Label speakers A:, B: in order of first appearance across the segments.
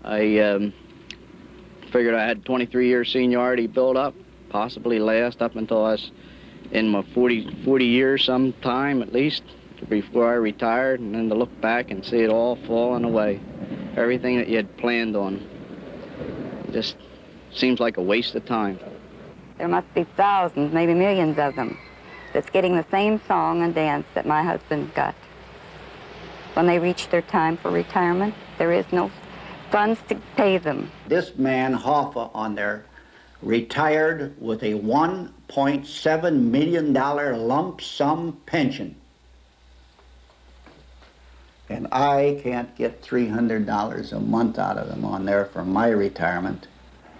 A: I figured I had 23 years seniority built up, possibly last up until I was in my 40 years sometime at least, before I retired, and then to look back and see it all falling away. Everything that you had planned on. Just seems like a waste of time.
B: There must be thousands, maybe millions of them, that's getting the same song and dance that my husband got. When they reach their time for retirement, there is no funds to pay them.
C: This man, Hoffa, on there, retired with a $1.7 million lump sum pension. And I can't get $300 a month out of him on there for my retirement.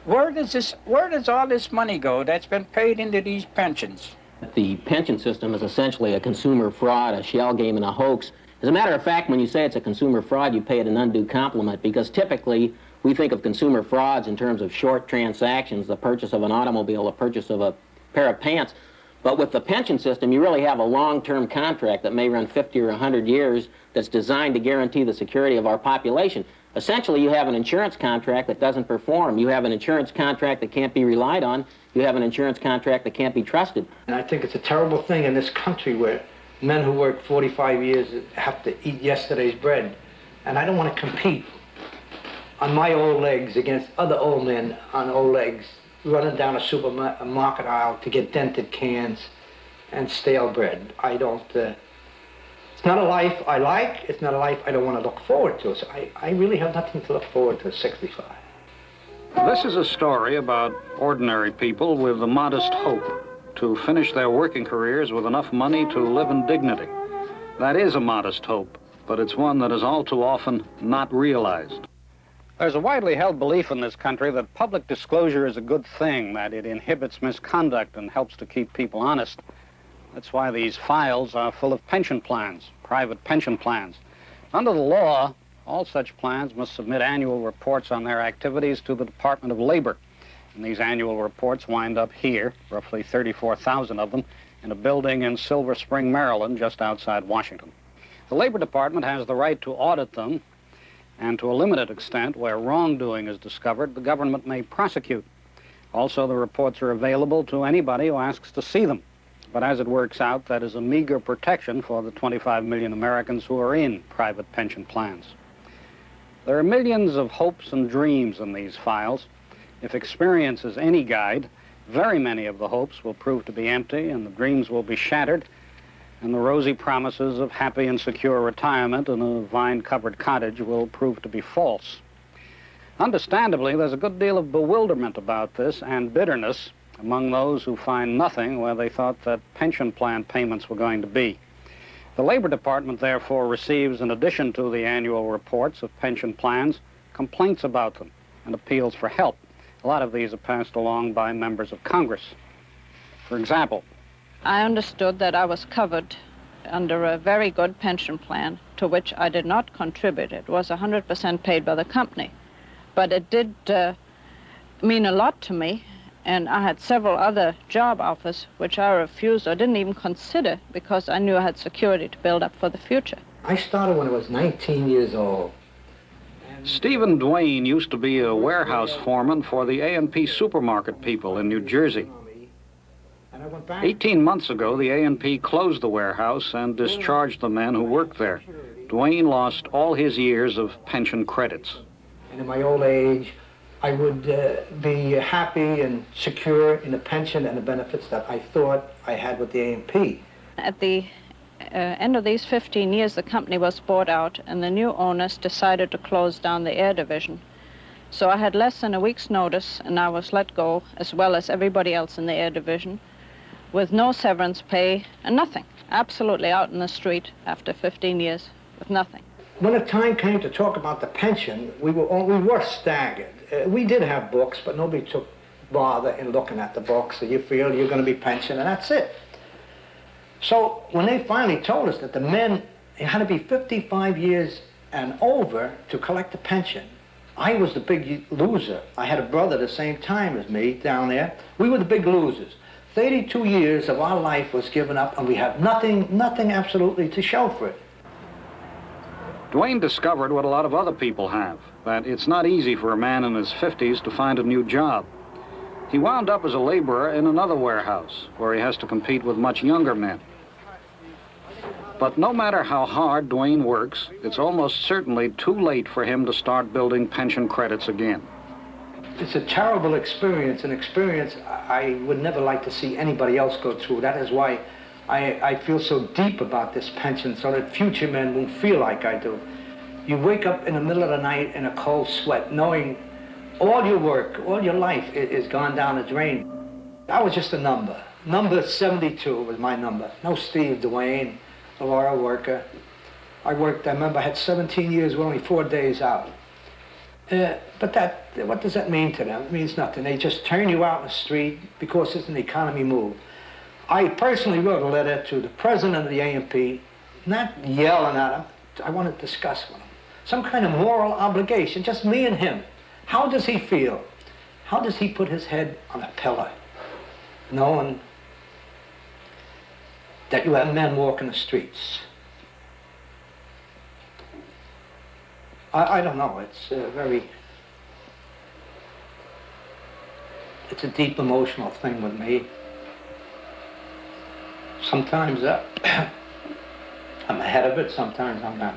D: Where does all this money go that's been paid into these pensions?
E: The pension system is essentially a consumer fraud, a shell game, and a hoax. As a matter of fact, when you say it's a consumer fraud, you pay it an undue compliment, because typically we think of consumer frauds in terms of short transactions, the purchase of an automobile, the purchase of a pair of pants. But with the pension system, you really have a long-term contract that may run 50 or 100 years that's designed to guarantee the security of our population. Essentially, you have an insurance contract that doesn't perform. You have an insurance contract that can't be relied on. You have an insurance contract that can't be trusted.
F: And I think it's a terrible thing in this country where men who work 45 years have to eat yesterday's bread. And I don't want to compete on my old legs against other old men on old legs, running down a supermarket aisle to get dented cans and stale bread. I don't, it's not a life I like, it's not a life I don't want to look forward to. So I really have nothing to look forward to at 65.
G: This is a story about ordinary people with a modest hope to finish their working careers with enough money to live in dignity. That is a modest hope, but it's one that is all too often not realized.
H: There's a widely held belief in this country that public disclosure is a good thing, that it inhibits misconduct and helps to keep people honest. That's why these files are full of pension plans, private pension plans. Under the law, all such plans must submit annual reports on their activities to the Department of Labor. And these annual reports wind up here, roughly 34,000 of them, in a building in Silver Spring, Maryland, just outside Washington. The Labor Department has the right to audit them, and to a limited extent, where wrongdoing is discovered, the government may prosecute. Also, the reports are available to anybody who asks to see them. But as it works out, that is a meager protection for the 25 million Americans who are in private pension plans. There are millions of hopes and dreams in these files. If experience is any guide, very many of the hopes will prove to be empty, and the dreams will be shattered, and the rosy promises of happy and secure retirement in a vine-covered cottage will prove to be false. Understandably, there's a good deal of bewilderment about this and bitterness among those who find nothing where they thought that pension plan payments were going to be. The Labor Department, therefore, receives, in addition to the annual reports of pension plans, complaints about them and appeals for help. A lot of these are passed along by members of Congress. For example,
I: I understood that I was covered under a very good pension plan to which I did not contribute. It was 100% paid by the company. But it did mean a lot to me, and I had several other job offers which I refused or didn't even consider because I knew I had security to build up for the future.
F: I started when I was 19 years old.
G: Stephen Duane used to be a warehouse foreman for the A&P supermarket people in New Jersey. 18 months ago, the A&P closed the warehouse and discharged the men who worked there. Duane lost all his years of pension credits.
F: And in my old age, I would be happy and secure in the pension and the benefits that I thought I had with the A&P.
I: At the end of these 15 years, the company was bought out, and the new owners decided to close down the air division. So I had less than a week's notice, and I was let go, as well as everybody else in the air division, with no severance pay and nothing. Absolutely out in the street after 15 years with nothing.
F: When the time came to talk about the pension, we were staggered. We did have books, but nobody took bother in looking at the books. So you feel you're going to be pensioned, and that's it. So when they finally told us that the men had to be 55 years and over to collect the pension, I was the big loser. I had a brother the same time as me down there. We were the big losers. 32 years of our life was given up, and we have nothing absolutely to show for it.
G: Duane discovered what a lot of other people have. that it's not easy for a man in his 50s to find a new job. He wound up as a laborer in another warehouse, where he has to compete with much younger men. But no matter how hard Dwayne works, it's almost certainly too late for him to start building pension credits again.
F: It's a terrible experience, an experience I would never like to see anybody else go through. That is why I feel so deep about this pension, so that future men won't feel like I do. You wake up in the middle of the night in a cold sweat, knowing all your work, all your life is gone down the drain. I was just a number. Number 72 was my number. No Steve Dwayne, a loyal worker. I remember I had 17 years with only 4 days out. But what does that mean to them? It means nothing. They just turn you out in the street because it's an economy move. I personally wrote a letter to the president of the A&P, not yelling at him. I want to discuss with him. Some kind of moral obligation, just me and him. How does he feel? How does he put his head on a pillar, knowing that you have men walking the streets? I don't know. It's it's a deep emotional thing with me. Sometimes I'm ahead of it, sometimes I'm not.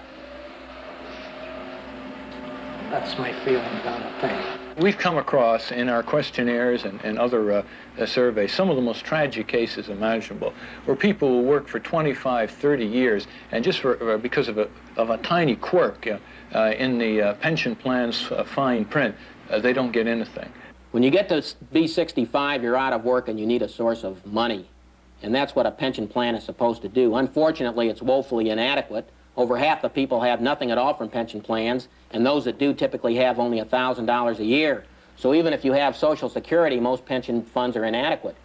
F: That's my feelings on the thing.
J: We've come across in our questionnaires and other surveys some of the most tragic cases imaginable, where people will work for 25, 30 years, and just because of a tiny quirk in the pension plan's fine print, they don't get anything.
E: When you get to be 65, you're out of work and you need a source of money. And that's what a pension plan is supposed to do. Unfortunately, it's woefully inadequate. Over half the people have nothing at all from pension plans, and those that do typically have only $1,000 a year. So even if you have Social Security, most pension funds are inadequate.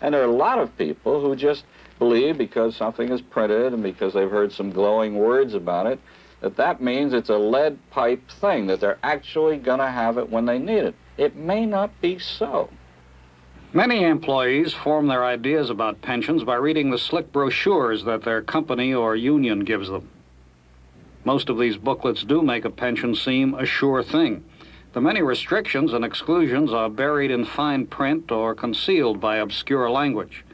K: And there are a lot of people who just believe because something is printed and because they've heard some glowing words about it, that means it's a lead pipe thing, that they're actually going to have it when they need it. It may not be so.
G: Many employees form their ideas about pensions by reading the slick brochures that their company or union gives them. Most of these booklets do make a pension seem a sure thing. The many restrictions and exclusions are buried in fine print or concealed by obscure language.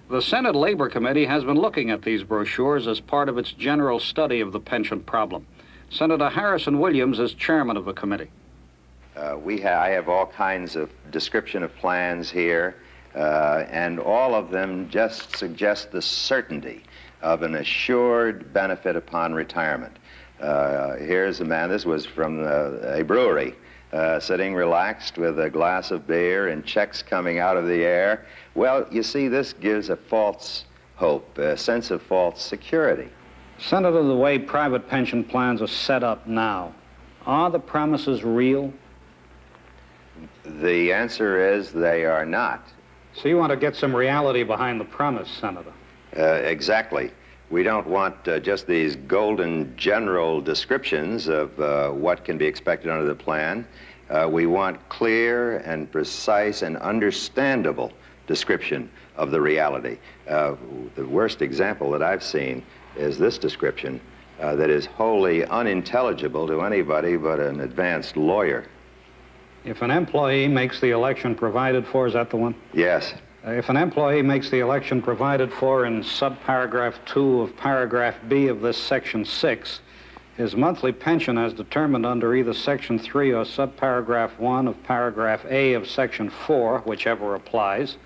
G: The Senate Labor Committee has been looking at these brochures as part of its general study of the pension problem. Senator Harrison Williams is chairman of the committee.
L: I have all kinds of description of plans here, and all of them just suggest the certainty of an assured benefit upon retirement. Here's a man, this was from a brewery, sitting relaxed with a glass of beer and checks coming out of the air. Well, you see, this gives a false hope, a sense of false security.
G: Senator, the way private pension plans are set up now, are the promises real?
L: The answer is they are not.
G: So you want to get some reality behind the promise, Senator?
L: Exactly. We don't want just these golden general descriptions of what can be expected under the plan. We want clear and precise and understandable description of the reality. The worst example that I've seen is this description that is wholly unintelligible to anybody but an advanced lawyer.
G: If an employee makes the election provided for, is that the one?
L: Yes.
G: If an employee makes the election provided for in subparagraph 2 of paragraph B of this section 6, his monthly pension as determined under either section 3 or subparagraph 1 of paragraph A of section 4, whichever applies,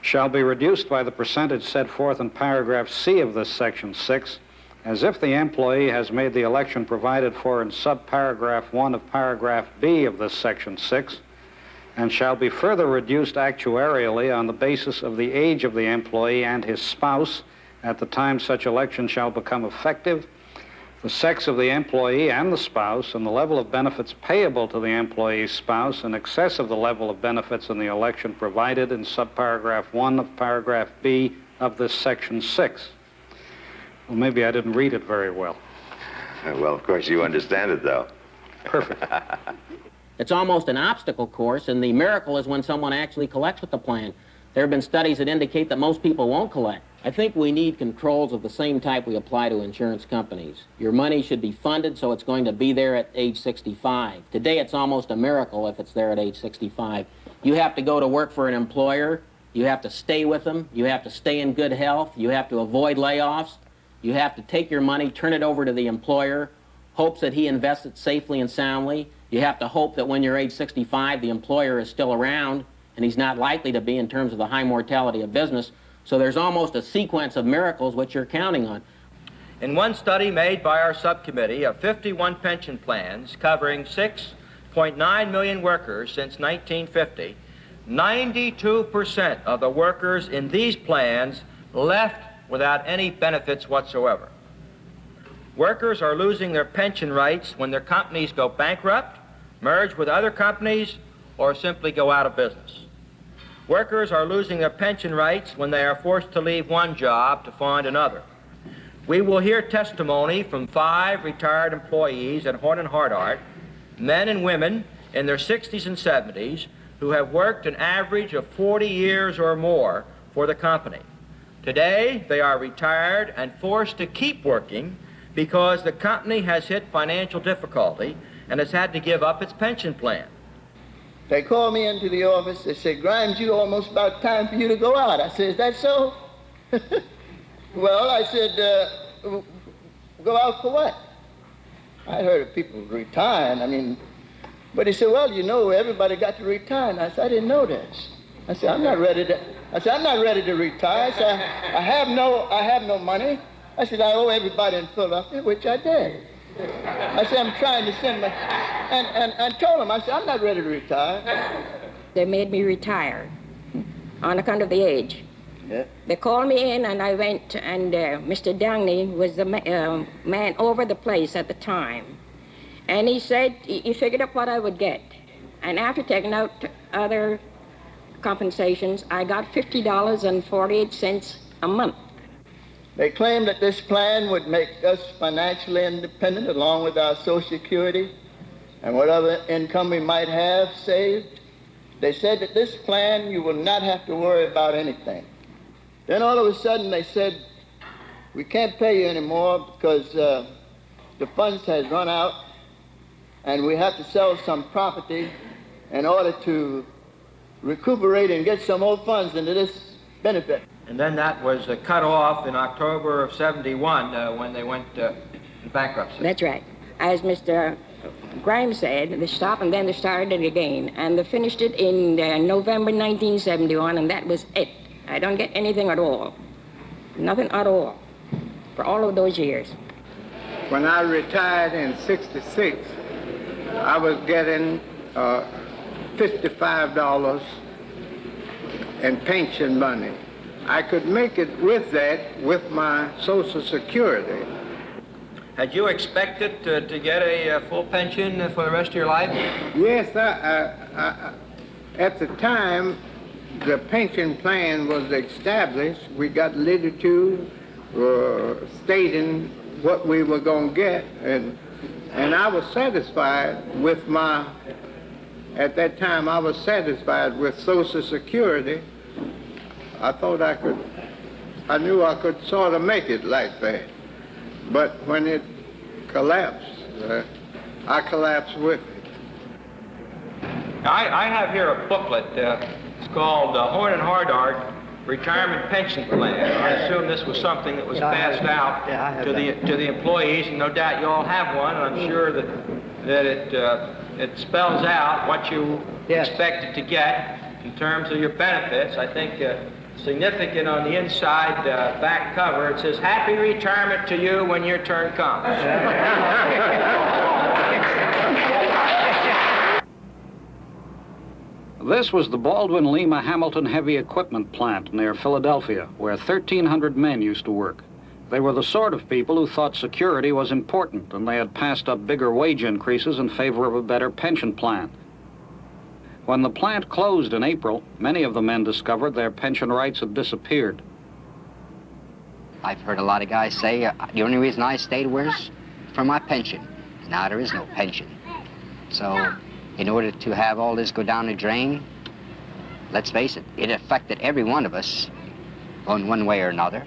G: shall be reduced by the percentage set forth in paragraph C of this section 6, as if the employee has made the election provided for in subparagraph 1 of paragraph B of this section 6, and shall be further reduced actuarially on the basis of the age of the employee and his spouse at the time such election shall become effective, the sex of the employee and the spouse, and the level of benefits payable to the employee's spouse in excess of the level of benefits in the election provided in subparagraph 1 of paragraph B of this section 6. Well, maybe I didn't read it very well.
L: Well, of course, you understand it, though.
G: Perfect.
E: It's almost an obstacle course, and the miracle is when someone actually collects with the plan. There have been studies that indicate that most people won't collect. I think we need controls of the same type we apply to insurance companies. Your money should be funded so it's going to be there at age 65. Today it's almost a miracle if it's there at age 65. You have to go to work for an employer, you have to stay with them, you have to stay in good health, you have to avoid layoffs, you have to take your money, turn it over to the employer, hopes that he invests it safely and soundly. You have to hope that when you're age 65, the employer is still around, and he's not likely to be in terms of the high mortality of business. So there's almost a sequence of miracles which you're counting on.
M: In one study made by our subcommittee of 51 pension plans covering 6.9 million workers since 1950, 92% of the workers in these plans left without any benefits whatsoever. Workers are losing their pension rights when their companies go bankrupt, merge with other companies, or simply go out of business. Workers are losing their pension rights when they are forced to leave one job to find another. We will hear testimony from 5 retired employees at Horn and Hardart, men and women in their 60s and 70s, who have worked an average of 40 years or more for the company. Today, they are retired and forced to keep working because the company has hit financial difficulty and has had to give up its pension plan.
N: They called me into the office. They said, "Grimes, you almost about time for you to go out." I said, "Is that so?" Well, I said, "Go out for what?" I heard of people retiring. But he said, "Well, you know, everybody got to retire." And I said, "I didn't know this." I said, I'm not ready to retire." I said, I have no money. I said, "I owe everybody in Philadelphia," which I did. I said, "I'm trying to send my," and told him, I said, "I'm not ready to retire."
O: They made me retire on account of the age.
N: Yeah.
O: They called me in, and I went, and Mr. Downey was the man over the place at the time. And he said, he figured up what I would get. And after taking out other compensations, I got $50.48 a month.
N: They claimed that this plan would make us financially independent along with our Social Security and whatever income we might have saved. They said that this plan, you will not have to worry about anything. Then all of a sudden they said, "We can't pay you anymore because the funds has run out and we have to sell some property in order to recuperate and get some more funds into this benefit."
M: And then that was cut off in October of '71 when they went into bankruptcy.
O: That's right. As Mr. Grimes said, they stopped and then they started it again. And they finished it in November 1971, and that was it. I don't get anything at all. Nothing at all for all of those years.
P: When I retired in '66, I was getting $55 in pension money. I could make it with that with my Social Security.
M: Had you expected to get a full pension for the rest of your life?
P: Yes, at the time the pension plan was established, we got literature stating what we were going to get, and I was satisfied with at that time I was satisfied with Social Security. I thought I knew I could sort of make it like that. But when it collapsed, I collapsed with it.
M: I have here a booklet. It's called Horn and Hardart Retirement Pension Plan. I assume this was something that was passed out to the employees, and no doubt you all have one, and I'm sure that it spells out what you expected to get in terms of your benefits. I think significant on the inside back cover, it says, "Happy retirement to you when your turn comes."
G: This was the Baldwin Lima Hamilton Heavy Equipment Plant near Philadelphia, where 1,300 men used to work. They were the sort of people who thought security was important, and they had passed up bigger wage increases in favor of a better pension plan. When the plant closed in April, many of the men discovered their pension rights had disappeared.
Q: I've heard a lot of guys say, the only reason I stayed was for my pension. Now there is no pension. So in order to have all this go down the drain, let's face it, it affected every one of us going one way or another.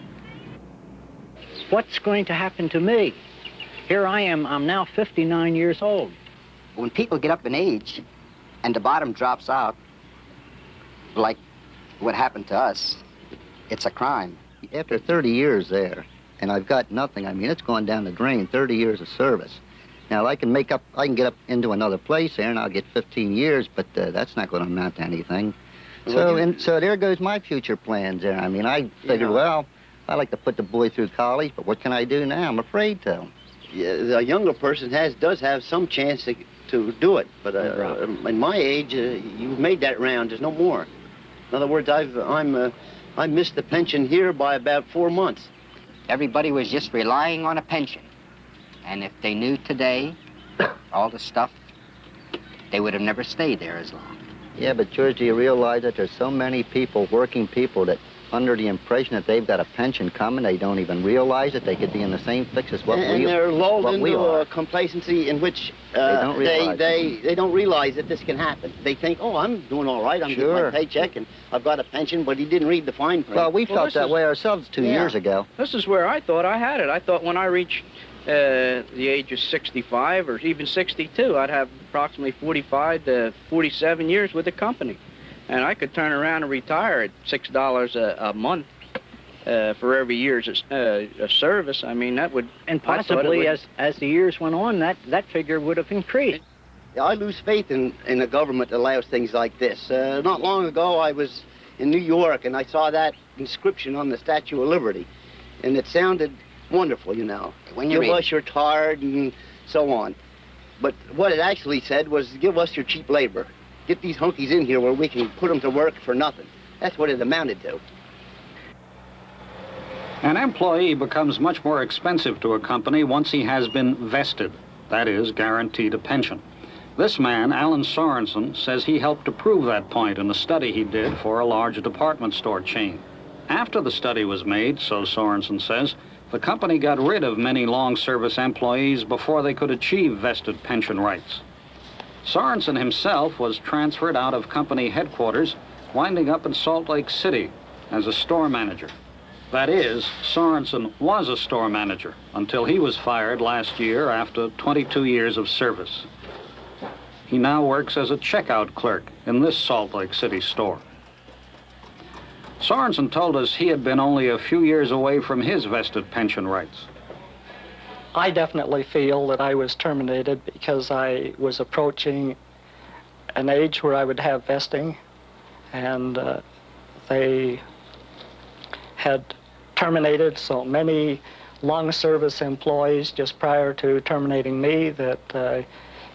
R: What's going to happen to me? Here I am, I'm now 59 years old.
Q: When people get up in age and the bottom drops out, like what happened to us, it's a crime.
S: After 30 years there, and I've got nothing, I mean, it's gone down the drain, 30 years of service. Now, I can get up into another place there, and I'll get 15 years, but that's not going to amount to anything. So there goes my future plans there. I mean, I figured, well, I like to put the boy through college, but what can I do now? I'm afraid to.
T: Yeah, a younger person does have some chance to do it, but in my age, you've made that round. There's no more. In other words, I missed the pension here by about 4 months.
Q: Everybody was just relying on a pension. And if they knew today all the stuff, they would have never stayed there as long.
S: Yeah, but George, do you realize that there's so many people, working people, that under the impression that they've got a pension coming, they don't even realize that they could be in the same fix as what we are.
T: And they're lulled into a complacency in which they don't realize that this can happen. They think, oh, I'm doing all right, I'm getting my paycheck, and I've got a pension, but he didn't read the fine print.
S: Well, we felt that way ourselves 2 years ago.
A: This is where I thought I had it. I thought when I reached the age of 65 or even 62, I'd have approximately 45 to 47 years with the company. And I could turn around and retire at $6 a month for every year's service. I mean, that would...
R: And possibly, as the years went on, that figure would have increased.
T: I lose faith in the government that allows things like this. Not long ago, I was in New York, and I saw that inscription on the Statue of Liberty. And it sounded wonderful, you know. Give us your tar and so on. But what it actually said was, give us your cheap labor. Get these hunkies in here where we can put them to work for nothing. That's what it amounted to.
G: An employee becomes much more expensive to a company once he has been vested, that is, guaranteed a pension. This man, Alan Sorensen, says he helped to prove that point in a study he did for a large department store chain. After the study was made, so Sorensen says, the company got rid of many long-service employees before they could achieve vested pension rights. Sorensen himself was transferred out of company headquarters, winding up in Salt Lake City as a store manager. That is, Sorensen was a store manager until he was fired last year after 22 years of service. He now works as a checkout clerk in this Salt Lake City store. Sorensen told us he had been only a few years away from his vested pension rights.
U: I definitely feel that I was terminated because I was approaching an age where I would have vesting, and they had terminated so many long-service employees just prior to terminating me that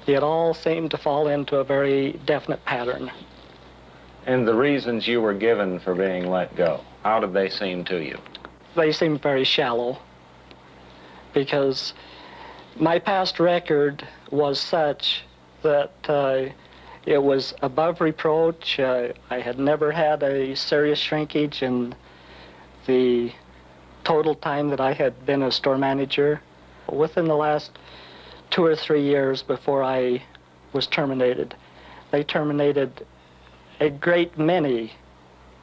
U: it all seemed to fall into a very definite pattern.
V: And the reasons you were given for being let go, how did they seem to you?
U: They seemed very shallow, because my past record was such that it was above reproach. I had never had a serious shrinkage in the total time that I had been a store manager. Within the last 2 or 3 years before I was terminated, they terminated a great many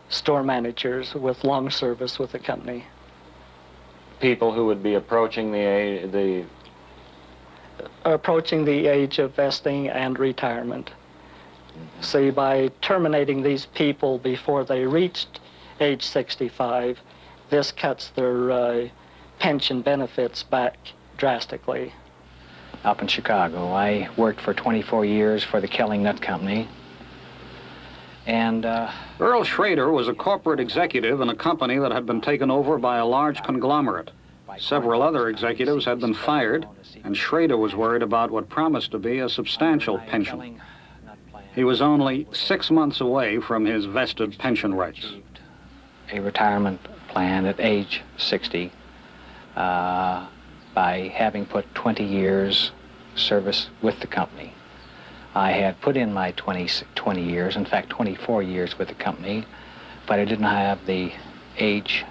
U: store managers with long service with the company.
V: People who would be approaching the
U: age of vesting and retirement. See, by terminating these people before they reached age 65, this cuts their pension benefits back drastically.
R: Up in Chicago, I worked for 24 years for the Kelling Nut Company. And
G: Earl Schrader was a corporate executive in a company that had been taken over by a large conglomerate. Several other executives had been fired, and Schrader was worried about what promised to be a substantial pension. He was only 6 months away from his vested pension rights.
R: A retirement plan at age 60 by having put 20 years service with the company. I had put in my 20 years, in fact 24 years with the company, but I didn't have the age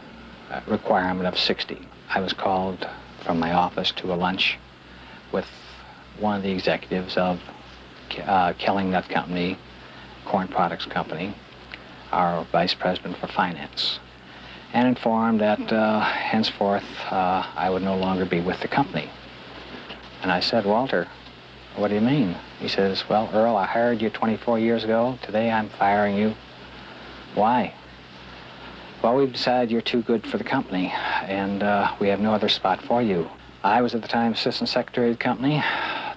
R: requirement of 60. I was called from my office to a lunch with one of the executives of Kelling Nut Company, Corn Products Company, our vice president for finance. and informed that henceforth I would no longer be with the company. And I said, Walter, what do you mean? He says, well, Earl, I hired you 24 years ago. Today I'm firing you. Why? Well, we've decided you're too good for the company, and we have no other spot for you. I was at the time assistant secretary of the company.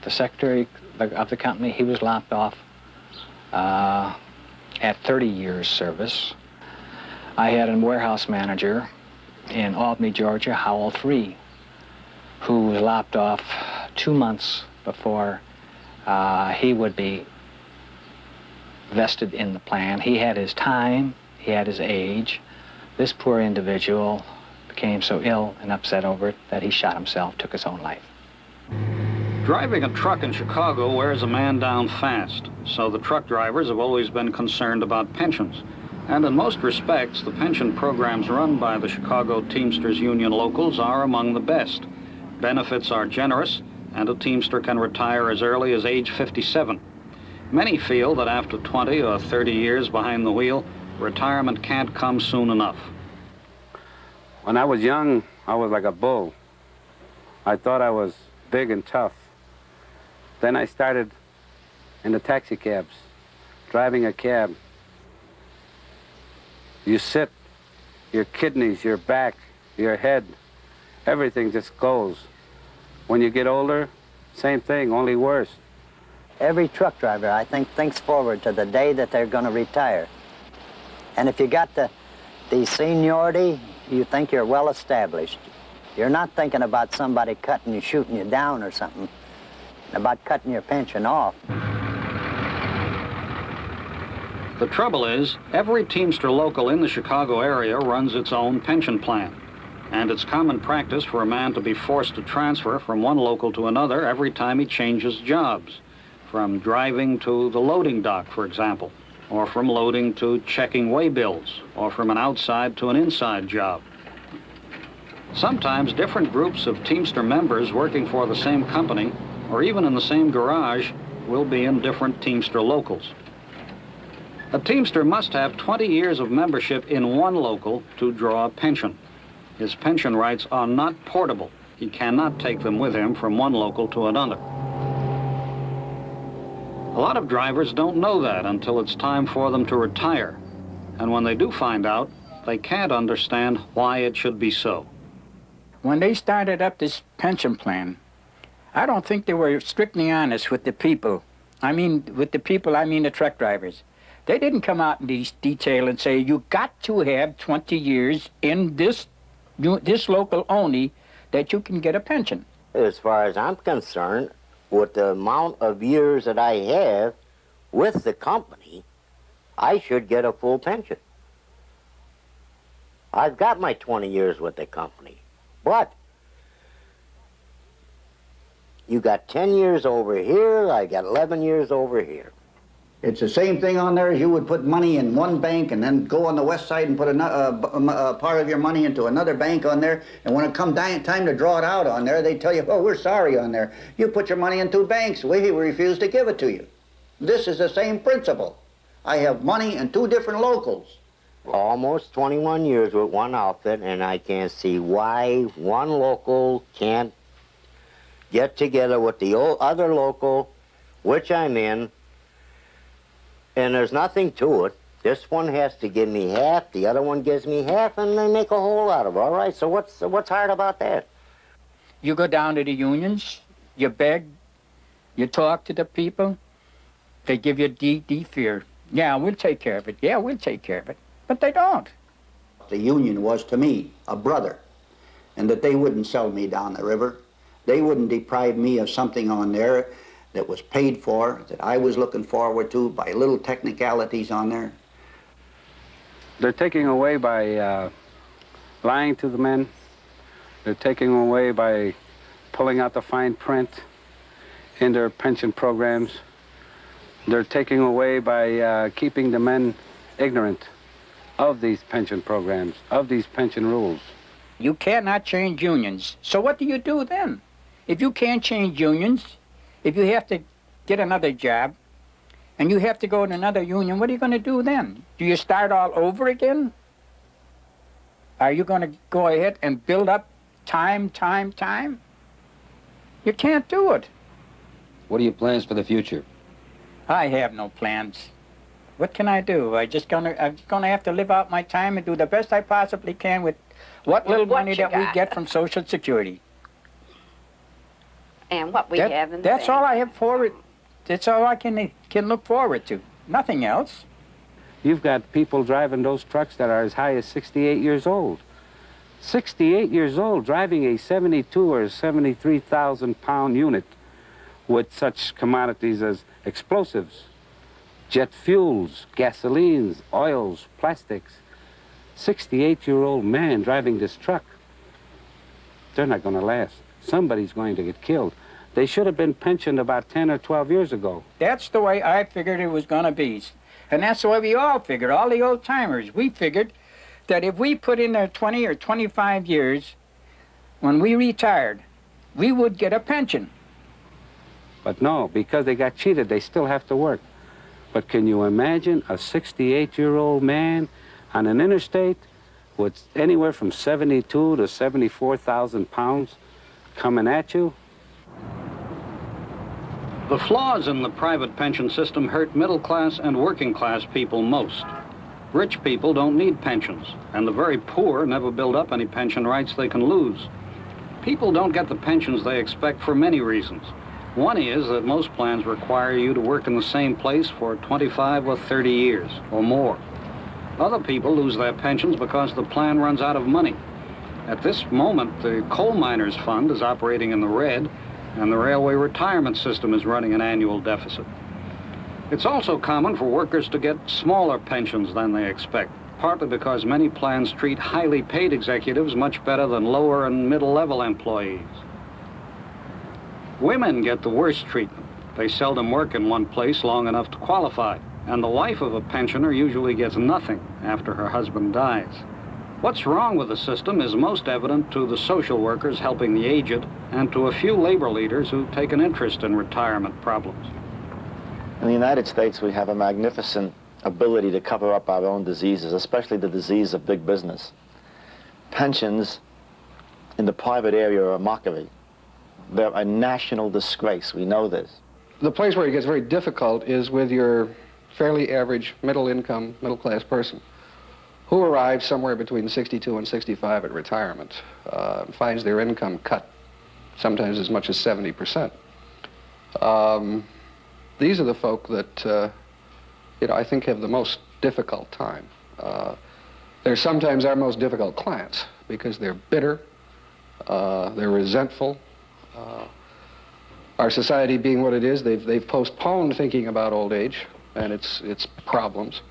R: The secretary of the company, he was lopped off at 30 years service. I had a warehouse manager in Albany, Georgia, Howell III, who was lopped off 2 months before he would be vested in the plan. He had his time, he had his age. This poor individual became so ill and upset over it that he shot himself, took his own life.
G: Driving a truck in Chicago wears a man down fast, so the truck drivers have always been concerned about pensions. And in most respects, the pension programs run by the Chicago Teamsters Union locals are among the best. Benefits are generous, and a Teamster can retire as early as age 57. Many feel that after 20 or 30 years behind the wheel, retirement can't come soon enough.
B: When I was young, I was like a bull. I thought I was big and tough. Then I started in the taxi cabs, driving a cab. You sit, your kidneys, your back, your head, everything just goes. When you get older, same thing, only worse.
C: Every truck driver, I think, thinks forward to the day that they're going to retire. And if you got the seniority, you think you're well established. You're not thinking about somebody cutting you, shooting you down or something, about cutting your pension off.
G: The trouble is, every Teamster local in the Chicago area runs its own pension plan. And it's common practice for a man to be forced to transfer from one local to another every time he changes jobs. From driving to the loading dock, for example, or from loading to checking way bills, or from an outside to an inside job. Sometimes different groups of Teamster members working for the same company, or even in the same garage, will be in different Teamster locals. A Teamster must have 20 years of membership in one local to draw a pension. His pension rights are not portable. He cannot take them with him from one local to another. A lot of drivers don't know that until it's time for them to retire. And when they do find out, they can't understand why it should be so.
D: When they started up this pension plan, I don't think they were strictly honest with the people. I mean the truck drivers. They didn't come out in detail and say, you got to have 20 years in this local only that you can get a pension.
W: As far as I'm concerned, with the amount of years that I have with the company, I should get a full pension. I've got my 20 years with the company, but you got 10 years over here, I got 11 years over here.
S: It's the same thing on there as you would put money in one bank and then go on the west side and put a part of your money into another bank on there, and when it comes time to draw it out on there, they tell you, oh, we're sorry on there. You put your money in 2 banks. We refuse to give it to you. This is the same principle. I have money in 2 different locals.
W: Almost 21 years with one outfit, and I can't see why one local can't get together with the other local, which I'm in, and there's nothing to it. This one has to give me half, the other one gives me half, and they make a whole out of it. All right, so what's hard about that?
D: You go down to the unions, you beg, you talk to the people, they give you fear. Yeah, we'll take care of it. Yeah, we'll take care of it. But they don't.
S: The union was to me a brother, and that they wouldn't sell me down the river. They wouldn't deprive me of something on there that was paid for, that I was looking forward to by little technicalities on there.
B: They're taking away by lying to the men. They're taking away by pulling out the fine print in their pension programs. They're taking away by keeping the men ignorant of these pension programs, of these pension rules.
D: You cannot change unions. So what do you do then? If you can't change unions, if you have to get another job, and you have to go to another union, what are you going to do then? Do you start all over again? Are you going to go ahead and build up time? You can't do it.
F: What are your plans for the future?
D: I have no plans. What can I do? I'm gonna have to live out my time and do the best I possibly can with what little money that we get from Social Security.
H: And what we have in the
D: That's
H: bank.
D: all I have forward. That's all I can look forward to. Nothing else.
B: You've got people driving those trucks that are as high as 68 years old. 68 years old, driving a 72 or 73,000 pound unit with such commodities as explosives, jet fuels, gasolines, oils, plastics. 68-year-old man driving this truck. They're not going to last. Somebody's going to get killed. They should have been pensioned about 10 or 12 years ago.
D: That's the way I figured it was going to be. And that's the way we all figured, all the old-timers. We figured that if we put in there 20 or 25 years, when we retired, we would get a pension.
B: But no, because they got cheated, they still have to work. But can you imagine a 68-year-old man on an interstate with anywhere from 72 to 74,000 pounds coming at you?
G: The flaws in the private pension system hurt middle-class and working-class people most. Rich people don't need pensions, and the very poor never build up any pension rights they can lose. People don't get the pensions they expect for many reasons. One is that most plans require you to work in the same place for 25 or 30 years or more. Other people lose their pensions because the plan runs out of money. At this moment, the coal miners' fund is operating in the red, and the railway retirement system is running an annual deficit. It's also common for workers to get smaller pensions than they expect, partly because many plans treat highly paid executives much better than lower and middle-level employees. Women get the worst treatment. They seldom work in one place long enough to qualify, and the wife of a pensioner usually gets nothing after her husband dies. What's wrong with the system is most evident to the social workers helping the aged and to a few labor leaders who take an interest in retirement problems.
I: In the United States, we have a magnificent ability to cover up our own diseases, especially the disease of big business. Pensions in the private area are a mockery. They're a national disgrace. We know this.
X: The place where it gets very difficult is with your fairly average middle-income, middle-class person who arrives somewhere between 62 and 65 at retirement, finds their income cut sometimes as much as 70%. These are the folk that, I think have the most difficult time. They're sometimes our most difficult clients because they're bitter, they're resentful. Our society being what it is, they've postponed thinking about old age and its problems.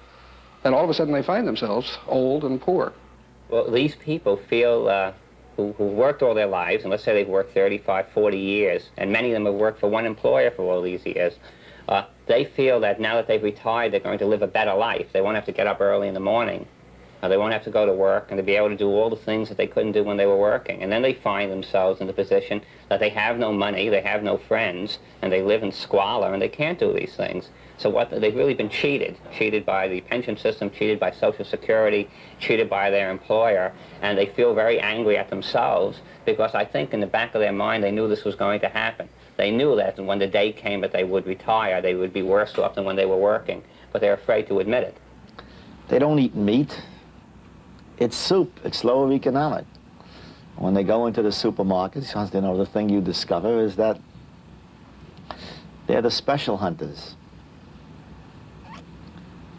X: And all of a sudden they find themselves old and poor.
Y: Well, these people feel, who worked all their lives, and let's say they've worked 35, 40 years, and many of them have worked for one employer for all these years, they feel that now that they've retired, they're going to live a better life. They won't have to get up early in the morning. They won't have to go to work, and to be able to do all the things that they couldn't do when they were working. And then they find themselves in the position that they have no money, they have no friends, and they live in squalor, and they can't do these things. So they've really been cheated by the pension system, cheated by Social Security, cheated by their employer, and they feel very angry at themselves because I think in the back of their mind they knew this was going to happen. They knew that when the day came that they would retire, they would be worse off than when they were working, but they're afraid to admit it.
I: They don't eat meat. It's soup. It's lower economic. When they go into the supermarkets, the thing you discover is that they're the special hunters.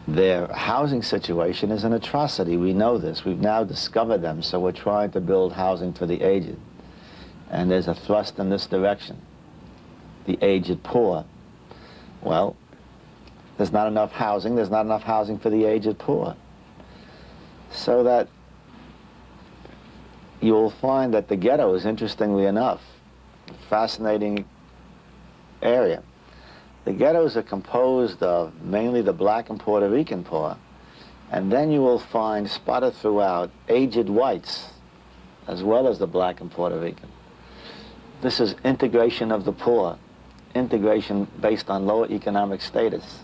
I: Their housing situation is an atrocity. We know this. We've now discovered them, so we're trying to build housing for the aged. And there's a thrust in this direction. The aged poor. Well, there's not enough housing. There's not enough housing for the aged poor. So that you'll find that the ghettos, interestingly enough, fascinating area. The ghettos are composed of mainly the black and Puerto Rican poor, and then you will find spotted throughout aged whites, as well as the black and Puerto Rican. This is integration of the poor, integration based on lower economic status.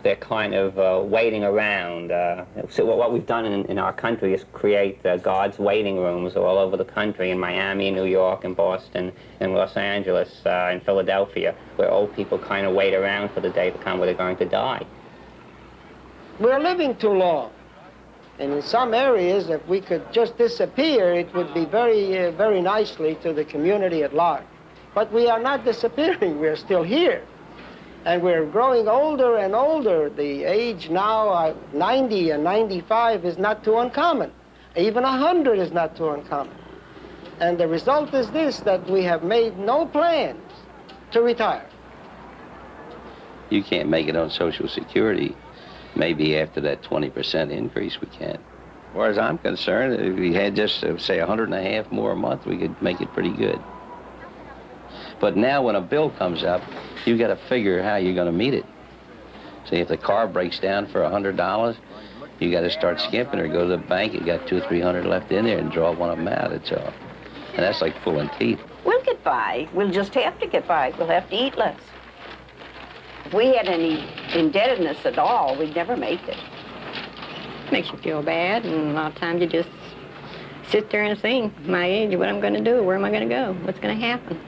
Y: they're kind of waiting around. So what we've done in our country is create God's waiting rooms all over the country, in Miami, New York, and Boston, and Los Angeles, and Philadelphia, where old people kind of wait around for the day to come where they're going to die.
E: We're living too long. And in some areas, if we could just disappear, it would be very, very nicely to the community at large. But we are not disappearing. We're still here. And we're growing older and older. The age now, 90 and 95, is not too uncommon. Even 100 is not too uncommon. And the result is this, that we have made no plans to retire.
H: You can't make it on Social Security. Maybe after that 20% increase we can. As far as I'm concerned, if we had just, say, $150 more a month, we could make it pretty good. But now when a bill comes up, you got to figure how you're going to meet it. See, if the car breaks down for $100, you got to start skimping or go to the bank. You got $200 or $300 left in there and draw one of them out. It's all. And that's like pulling teeth.
J: We'll get by. We'll just have to get by. We'll have to eat less. If we had any indebtedness at all, we'd never make it.
O: Makes you feel bad, and a lot of times you just sit there and think, my age, what I'm going to do, where am I going to go, what's going to happen.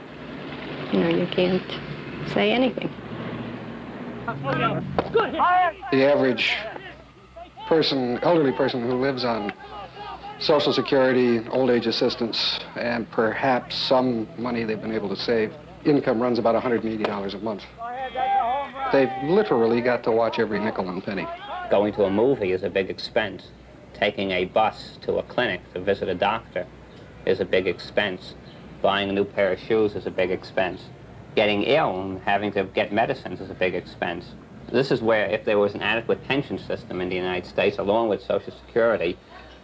O: You know, you can't say anything.
X: The average person, elderly person who lives on Social Security, old age assistance, and perhaps some money they've been able to save, income runs about $180 a month. They've literally got to watch every nickel and penny.
Y: Going to a movie is a big expense. Taking a bus to a clinic to visit a doctor is a big expense. Buying a new pair of shoes is a big expense. Getting ill and having to get medicines is a big expense. This is where, if there was an adequate pension system in the United States, along with Social Security,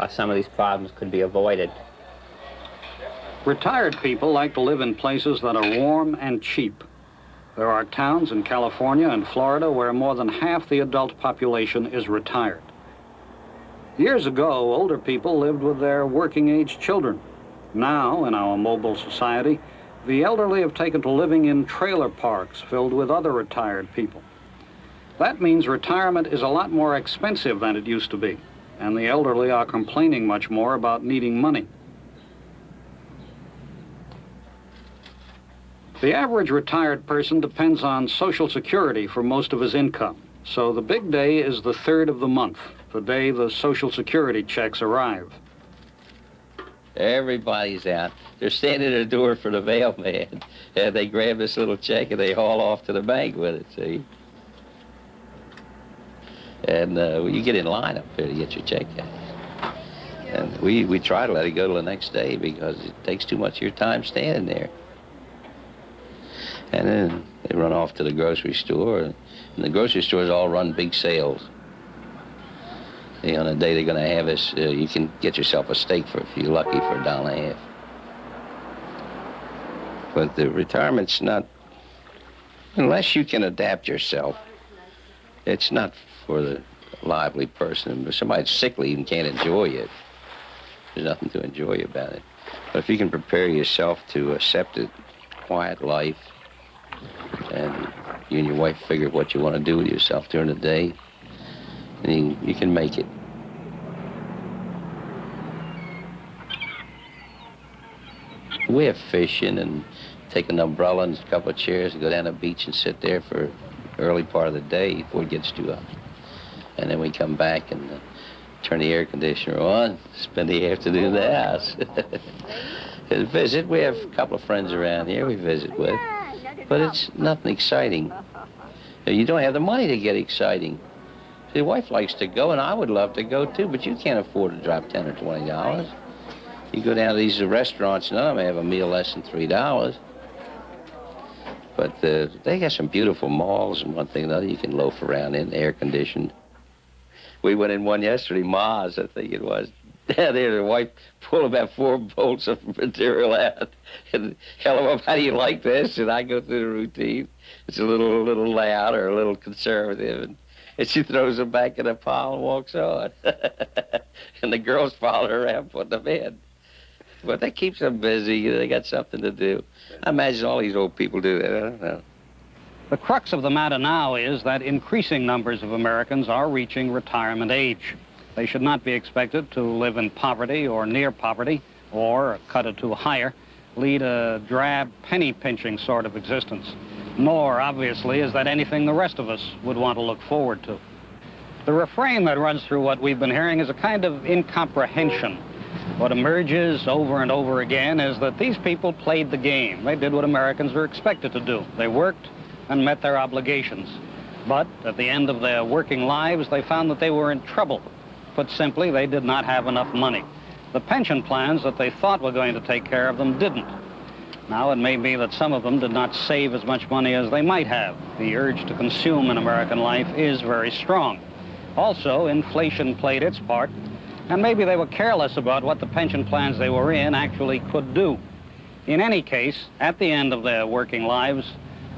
Y: some of these problems could be avoided.
G: Retired people like to live in places that are warm and cheap. There are towns in California and Florida where more than half the adult population is retired. Years ago, older people lived with their working-age children. Now, in our mobile society, the elderly have taken to living in trailer parks filled with other retired people. That means retirement is a lot more expensive than it used to be, and the elderly are complaining much more about needing money. The average retired person depends on Social Security for most of his income, so the big day is the 3rd of the month, the day the Social Security checks arrive.
H: Everybody's out. They're standing at the door for the mailman, and they grab this little check and they haul off to the bank with it, see? And you get in line up there to get your check cashed. And we try to let it go till the next day because it takes too much of your time standing there. And then they run off to the grocery store, and the grocery stores all run big sales. You know, on the day they're going to have this, you can get yourself a steak for, if you're lucky, for $1.50. But the retirement's not, unless you can adapt yourself, it's not for the lively person. If somebody's sickly and can't enjoy it, there's nothing to enjoy about it. But if you can prepare yourself to accept a quiet life, and you and your wife figure what you want to do with yourself during the day, and you can make it. We have fishing and take an umbrella and a couple of chairs and go down the beach and sit there for the early part of the day before it gets too hot. And then we come back and turn the air conditioner on, spend the afternoon in the house. And visit. We have a couple of friends around here we visit with. But it's nothing exciting. You don't have the money to get exciting. See, your wife likes to go, and I would love to go too, but you can't afford to drop $10 or $20. You go down to these restaurants, none of them have a meal less than $3. But they got some beautiful malls and one thing or another you can loaf around in, air-conditioned. We went in one yesterday, Ma's, I think it was. Down there, the wife pulled about 4 bolts of material out. And hello, how do you like this? And I go through the routine. It's a little loud or a little conservative. And she throws them back in a pile and walks on. And the girls follow her around, putting them in. But that keeps them busy. They got something to do. I imagine all these old people do that. I don't know.
G: The crux of the matter now is that increasing numbers of Americans are reaching retirement age. They should not be expected to live in poverty or near poverty, or, cut it to higher, lead a drab, penny-pinching sort of existence. Nor, obviously, is that anything the rest of us would want to look forward to. The refrain that runs through what we've been hearing is a kind of incomprehension. What emerges over and over again is that these people played the game. They did what Americans are expected to do. They worked and met their obligations. But at the end of their working lives, they found that they were in trouble. Put simply, they did not have enough money. The pension plans that they thought were going to take care of them didn't. Now, it may be that some of them did not save as much money as they might have. The urge to consume in American life is very strong. Also, inflation played its part, and maybe they were careless about what the pension plans they were in actually could do. In any case, at the end of their working lives,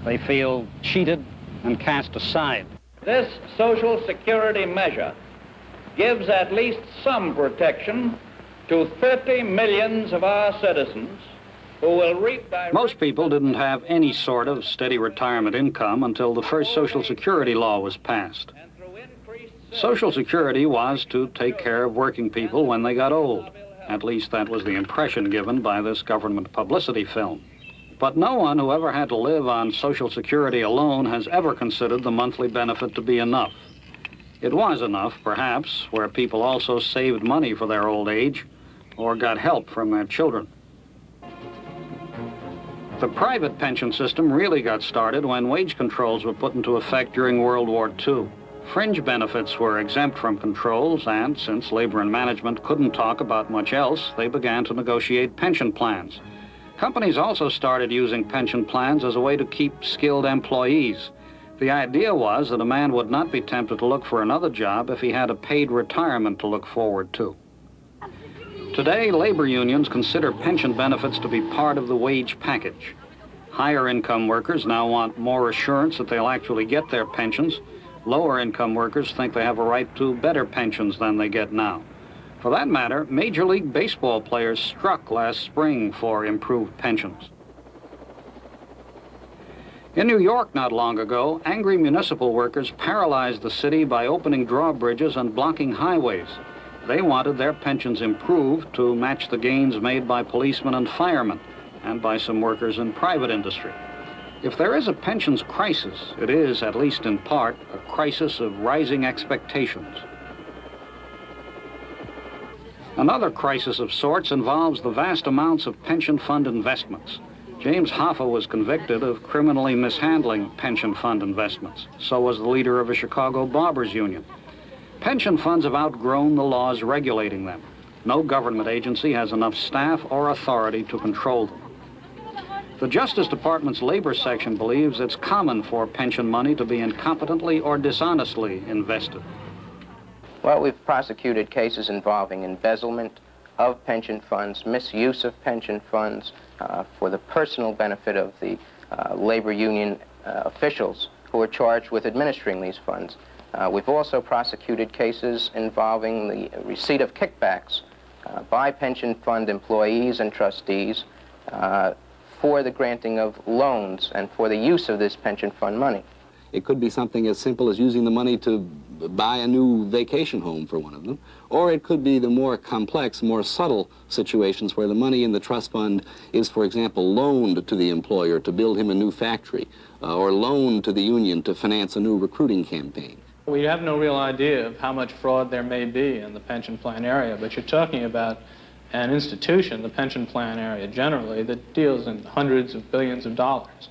G: they feel cheated and cast aside.
K: This Social Security measure gives at least some protection to 30 million of our citizens who will reap direct...
G: Most people didn't have any sort of steady retirement income until the first Social Security law was passed. Social Security was to take care of working people when they got old. At least that was the impression given by this government publicity film. But no one who ever had to live on Social Security alone has ever considered the monthly benefit to be enough. It was enough, perhaps, where people also saved money for their old age or got help from their children. The private pension system really got started when wage controls were put into effect during World War II. Fringe benefits were exempt from controls, and since labor and management couldn't talk about much else, they began to negotiate pension plans. Companies also started using pension plans as a way to keep skilled employees. The idea was that a man would not be tempted to look for another job if he had a paid retirement to look forward to. Today, labor unions consider pension benefits to be part of the wage package. Higher income workers now want more assurance that they'll actually get their pensions. Lower income workers think they have a right to better pensions than they get now. For that matter, Major League Baseball players struck last spring for improved pensions. In New York not long ago, angry municipal workers paralyzed the city by opening drawbridges and blocking highways. They wanted their pensions improved to match the gains made by policemen and firemen, and by some workers in private industry. If there is a pensions crisis, it is, at least in part, a crisis of rising expectations. Another crisis of sorts involves the vast amounts of pension fund investments. James Hoffa was convicted of criminally mishandling pension fund investments. So was the leader of a Chicago barbers union. Pension funds have outgrown the laws regulating them. No government agency has enough staff or authority to control them. The Justice Department's labor section believes it's common for pension money to be incompetently or dishonestly invested.
L: Well, we've prosecuted cases involving embezzlement of pension funds, misuse of pension funds for the personal benefit of the labor union officials who are charged with administering these funds. We've also prosecuted cases involving the receipt of kickbacks by pension fund employees and trustees for the granting of loans and for the use of this pension fund money.
M: It could be something as simple as using the money to buy a new vacation home for one of them, or it could be the more complex, more subtle situations where the money in the trust fund is, for example, loaned to the employer to build him a new factory, or loaned to the union to finance a new recruiting campaign.
N: We have no real idea of how much fraud there may be in the pension plan area, but you're talking about an institution, the pension plan area generally, that deals in hundreds of billions of dollars.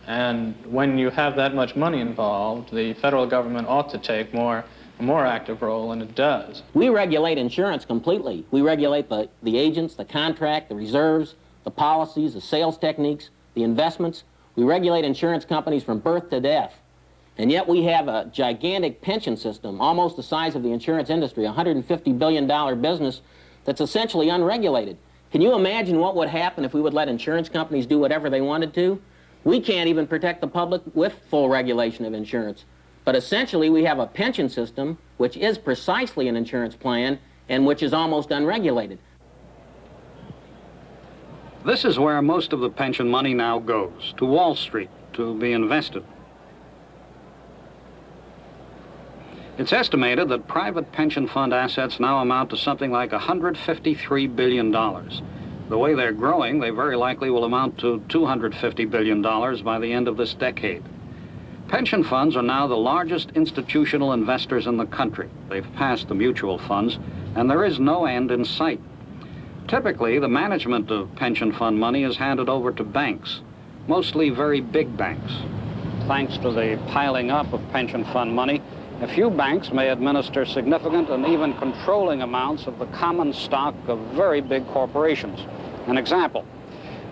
N: And when you have that much money involved, the federal government ought to take a more active role, and it does.
P: We regulate insurance completely. We regulate the agents, the contract, the reserves, the policies, the sales techniques, the investments. We regulate insurance companies from birth to death. And yet we have a gigantic pension system, almost the size of the insurance industry, a $150 billion business that's essentially unregulated. Can you imagine what would happen if we would let insurance companies do whatever they wanted to? We can't even protect the public with full regulation of insurance. But essentially, we have a pension system which is precisely an insurance plan and which is almost unregulated.
G: This is where most of the pension money now goes, to Wall Street, to be invested. It's estimated that private pension fund assets now amount to something like $153 billion. The way they're growing, they very likely will amount to $250 billion by the end of this decade. Pension funds are now the largest institutional investors in the country. They've passed the mutual funds, and there is no end in sight. Typically, the management of pension fund money is handed over to banks, mostly very big banks. Thanks to the piling up of pension fund money, a few banks may administer significant and even controlling amounts of the common stock of very big corporations. An example,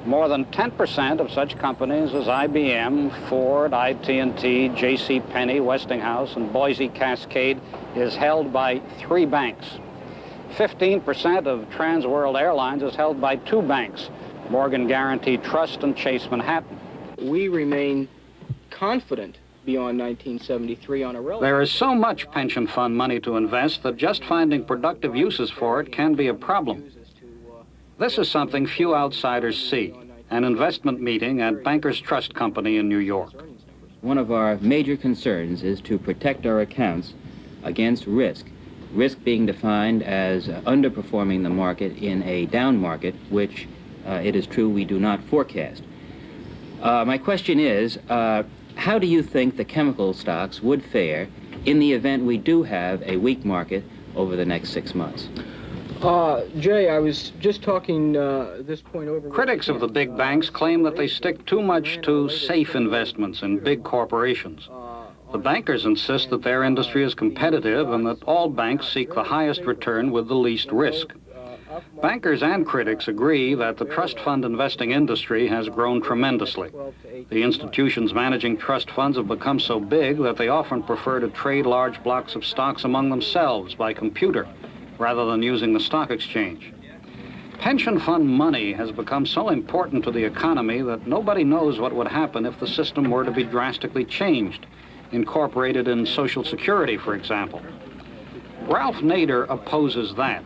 G: more than 10% of such companies as IBM, Ford, IT&T, JCPenney, Westinghouse, and Boise Cascade is held by 3 banks. 15% of Trans World Airlines is held by 2 banks, Morgan Guaranty Trust and Chase Manhattan.
A: We remain confident beyond 1973 on a relative.
G: There is so much pension fund money to invest that just finding productive uses for it can be a problem. This is something few outsiders see, an investment meeting at Bankers Trust Company in New York.
Q: One of our major concerns is to protect our accounts against risk. Risk being defined as underperforming the market in a down market, which it is true we do not forecast. My question is, how do you think the chemical stocks would fare in the event we do have a weak market over the next 6 months?
A: Jay, I was just talking this point over...
G: Critics of the big banks claim that they stick too much to safe investments in big corporations. The bankers insist that their industry is competitive and that all banks seek the highest return with the least risk. Bankers and critics agree that the trust fund investing industry has grown tremendously. The institutions managing trust funds have become so big that they often prefer to trade large blocks of stocks among themselves by computer, rather than using the stock exchange. Pension fund money has become so important to the economy that nobody knows what would happen if the system were to be drastically changed, incorporated in Social Security, for example. Ralph Nader opposes that.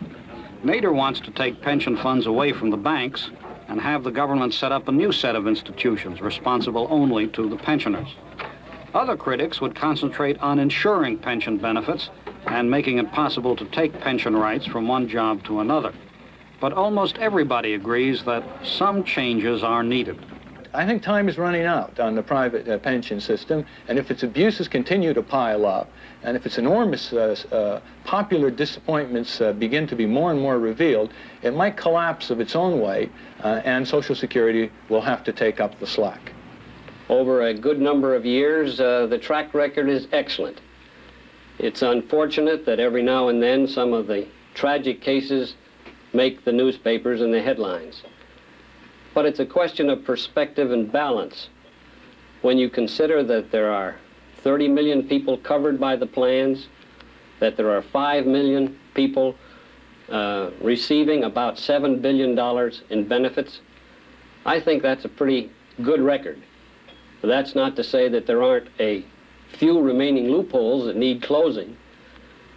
G: Nader wants to take pension funds away from the banks and have the government set up a new set of institutions responsible only to the pensioners. Other critics would concentrate on ensuring pension benefits and making it possible to take pension rights from one job to another. But almost everybody agrees that some changes are needed.
N: I think time is running out on the private pension system, and if its abuses continue to pile up, and if its enormous popular disappointments begin to be more and more revealed, it might collapse of its own weight, and Social Security will have to take up the slack.
T: Over a good number of years, the track record is excellent. It's unfortunate that every now and then some of the tragic cases make the newspapers and the headlines. But it's a question of perspective and balance. When you consider that there are 30 million people covered by the plans, that there are 5 million people receiving about $7 billion in benefits, I think that's a pretty good record. But that's not to say that there aren't a few remaining loopholes that need closing,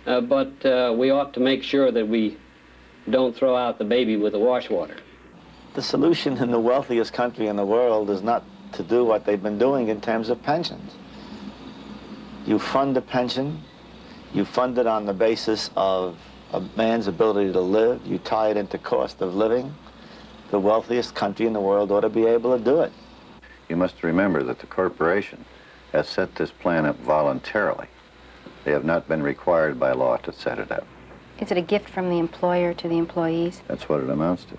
T: but we ought to make sure that we don't throw out the baby with the washwater.
I: The solution in the wealthiest country in the world is not to do what they've been doing in terms of pensions. You fund a pension, you fund it on the basis of a man's ability to live, you tie it into cost of living. The wealthiest country in the world ought to be able to do it.
U: You must remember that the corporation has set this plan up voluntarily. They have not been required by law to set it up.
V: Is it a gift from the employer to the employees?
U: That's what it amounts to.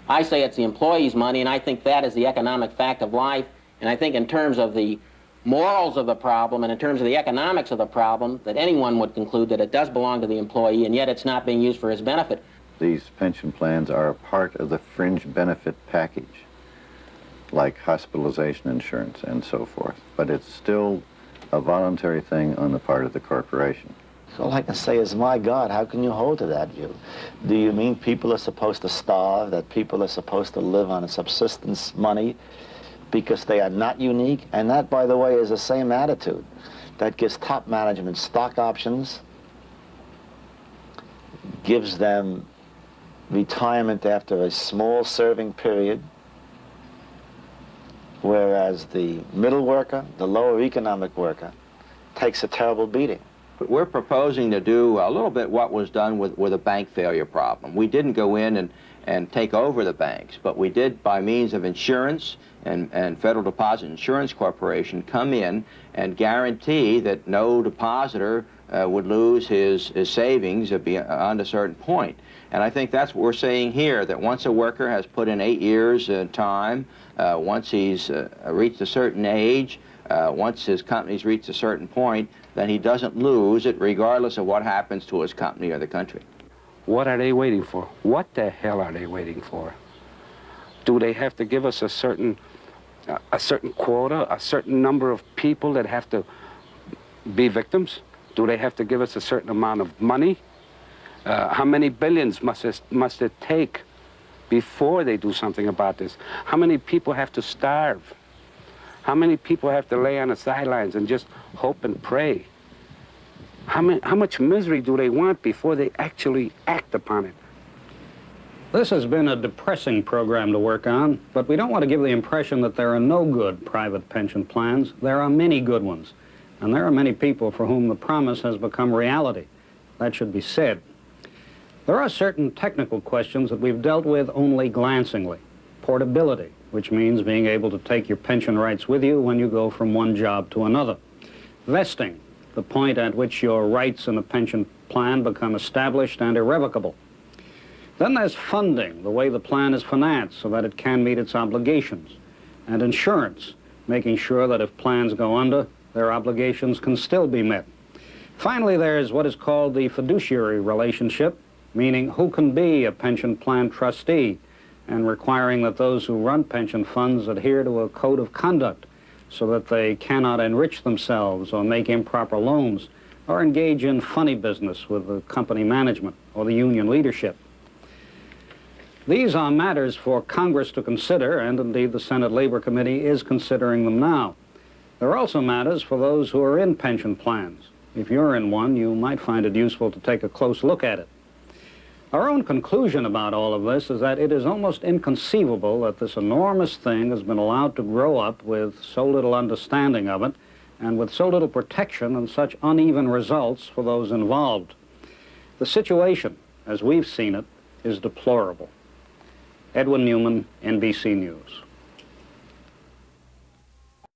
P: I say it's the employees' money, and I think that is the economic fact of life. And I think in terms of the morals of the problem and in terms of the economics of the problem, that anyone would conclude that it does belong to the employee, and yet it's not being used for his benefit.
U: These pension plans are a part of the fringe benefit package, like hospitalization insurance and so forth. But it's still a voluntary thing on the part of the corporation.
I: So all I can say is, my God, how can you hold to that view? Do you mean people are supposed to starve, that people are supposed to live on subsistence money because they are not unique? And that, by the way, is the same attitude that gives top management stock options, gives them retirement after a small serving period, whereas the middle worker, the lower economic worker, takes a terrible beating.
C: We're proposing to do a little bit what was done with a bank failure problem. We didn't go in and take over the banks, but we did, by means of insurance and Federal Deposit Insurance Corporation, come in and guarantee that no depositor would lose his savings beyond a certain point. And I think that's what we're saying here, that once a worker has put in 8 years time, once he's reached a certain age, once his company's reached a certain point, then he doesn't lose it regardless of what happens to his company or the country.
B: What are they waiting for? What the hell are they waiting for? Do they have to give us a certain quota, a certain number of people that have to be victims? Do they have to give us a certain amount of money? How many billions must it take before they do something about this? How many people have to starve? How many people have to lay on the sidelines and just hope and pray? How much misery do they want before they actually act upon it?
G: This has been a depressing program to work on, but we don't want to give the impression that there are no good private pension plans. There are many good ones, and there are many people for whom the promise has become reality. That should be said. There are certain technical questions that we've dealt with only glancingly. Portability, which means being able to take your pension rights with you when you go from one job to another. Vesting, the point at which your rights in a pension plan become established and irrevocable. Then there's funding, the way the plan is financed so that it can meet its obligations. And insurance, making sure that if plans go under, their obligations can still be met. Finally, there's what is called the fiduciary relationship, meaning who can be a pension plan trustee, and requiring that those who run pension funds adhere to a code of conduct so that they cannot enrich themselves or make improper loans or engage in funny business with the company management or the union leadership. These are matters for Congress to consider, and indeed the Senate Labor Committee is considering them now. There are also matters for those who are in pension plans. If you're in one, you might find it useful to take a close look at it. Our own conclusion about all of this is that it is almost inconceivable that this enormous thing has been allowed to grow up with so little understanding of it and with so little protection and such uneven results for those involved. The situation, as we've seen it, is deplorable. Edwin Newman, NBC News.